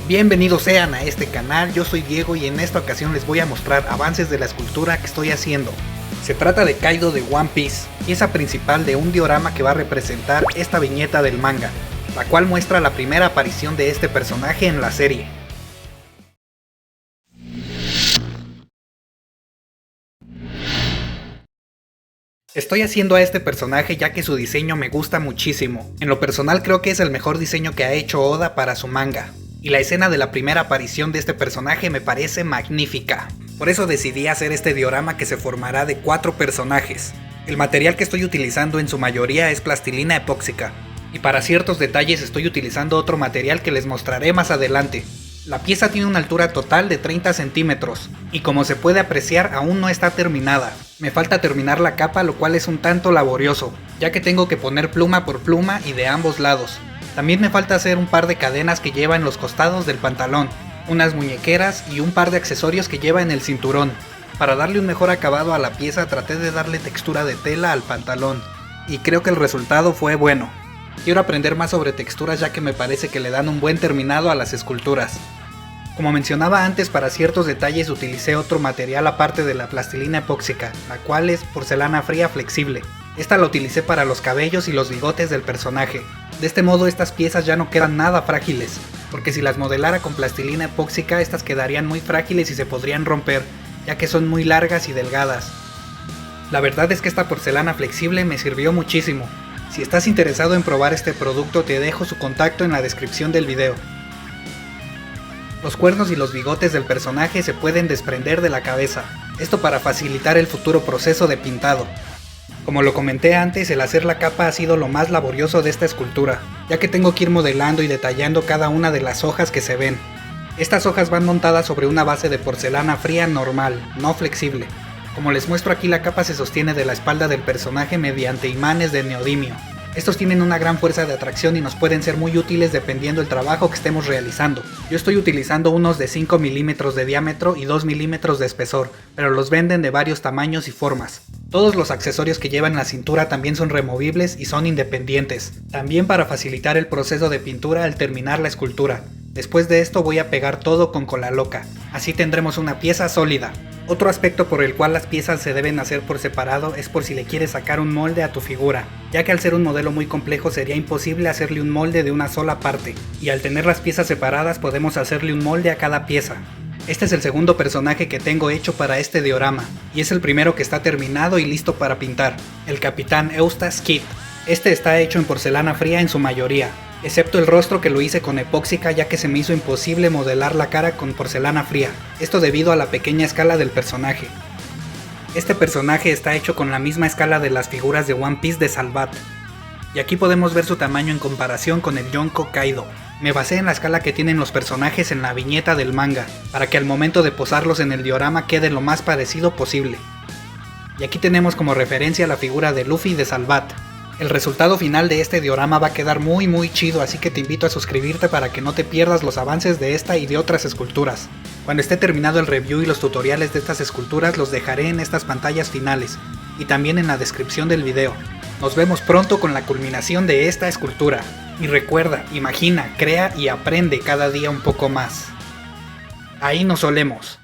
Bienvenidos sean a este canal, yo soy Diego y en esta ocasión les voy a mostrar avances de la escultura que estoy haciendo. Se trata de Kaido de One Piece, pieza principal de un diorama que va a representar esta viñeta del manga, la cual muestra la primera aparición de este personaje en la serie. Estoy haciendo a este personaje ya que su diseño me gusta muchísimo. En lo personal creo que es el mejor diseño que ha hecho Oda para su manga. Y la escena de la primera aparición de este personaje me parece magnífica. Por eso decidí hacer este diorama que se formará de 4 personajes. El material que estoy utilizando en su mayoría es plastilina epóxica. Y para ciertos detalles estoy utilizando otro material que les mostraré más adelante. La pieza tiene una altura total de 30 centímetros, y como se puede apreciar aún no está terminada. Me falta terminar la capa, lo cual es un tanto laborioso, ya que tengo que poner pluma por pluma y de ambos lados. También me falta hacer un par de cadenas que lleva en los costados del pantalón, unas muñequeras y un par de accesorios que lleva en el cinturón. Para darle un mejor acabado a la pieza traté de darle textura de tela al pantalón, y creo que el resultado fue bueno. Quiero aprender más sobre texturas ya que me parece que le dan un buen terminado a las esculturas. Como mencionaba antes, para ciertos detalles utilicé otro material aparte de la plastilina epóxica, la cual es porcelana fría flexible. Esta la utilicé para los cabellos y los bigotes del personaje. De este modo estas piezas ya no quedan nada frágiles, porque si las modelara con plastilina epóxica estas quedarían muy frágiles y se podrían romper, ya que son muy largas y delgadas. La verdad es que esta porcelana flexible me sirvió muchísimo. Si estás interesado en probar este producto te dejo su contacto en la descripción del video. Los cuernos y los bigotes del personaje se pueden desprender de la cabeza, esto para facilitar el futuro proceso de pintado. Como lo comenté antes, el hacer la capa ha sido lo más laborioso de esta escultura, ya que tengo que ir modelando y detallando cada una de las hojas que se ven. Estas hojas van montadas sobre una base de porcelana fría normal, no flexible. Como les muestro aquí, la capa se sostiene de la espalda del personaje mediante imanes de neodimio. Estos tienen una gran fuerza de atracción y nos pueden ser muy útiles dependiendo del trabajo que estemos realizando. Yo estoy utilizando unos de 5 milímetros de diámetro y 2 milímetros de espesor, pero los venden de varios tamaños y formas. Todos los accesorios que llevan en la cintura también son removibles y son independientes, también para facilitar el proceso de pintura al terminar la escultura. Después de esto voy a pegar todo con cola loca, así tendremos una pieza sólida. Otro aspecto por el cual las piezas se deben hacer por separado es por si le quieres sacar un molde a tu figura, ya que al ser un modelo muy complejo sería imposible hacerle un molde de una sola parte, y al tener las piezas separadas podemos hacerle un molde a cada pieza. Este es el segundo personaje que tengo hecho para este diorama, y es el primero que está terminado y listo para pintar, el Capitán Eustace Kid. Este está hecho en porcelana fría en su mayoría, excepto el rostro que lo hice con epóxica ya que se me hizo imposible modelar la cara con porcelana fría, esto debido a la pequeña escala del personaje. Este personaje está hecho con la misma escala de las figuras de One Piece de Salvat, y aquí podemos ver su tamaño en comparación con el Yonko Kaido. Me basé en la escala que tienen los personajes en la viñeta del manga, para que al momento de posarlos en el diorama quede lo más parecido posible. Y aquí tenemos como referencia la figura de Luffy de Salvat. El resultado final de este diorama va a quedar muy chido, así que te invito a suscribirte para que no te pierdas los avances de esta y de otras esculturas. Cuando esté terminado el review y los tutoriales de estas esculturas los dejaré en estas pantallas finales, y también en la descripción del video. Nos vemos pronto con la culminación de esta escultura. Y recuerda, imagina, crea y aprende cada día un poco más. Ahí nos solemos.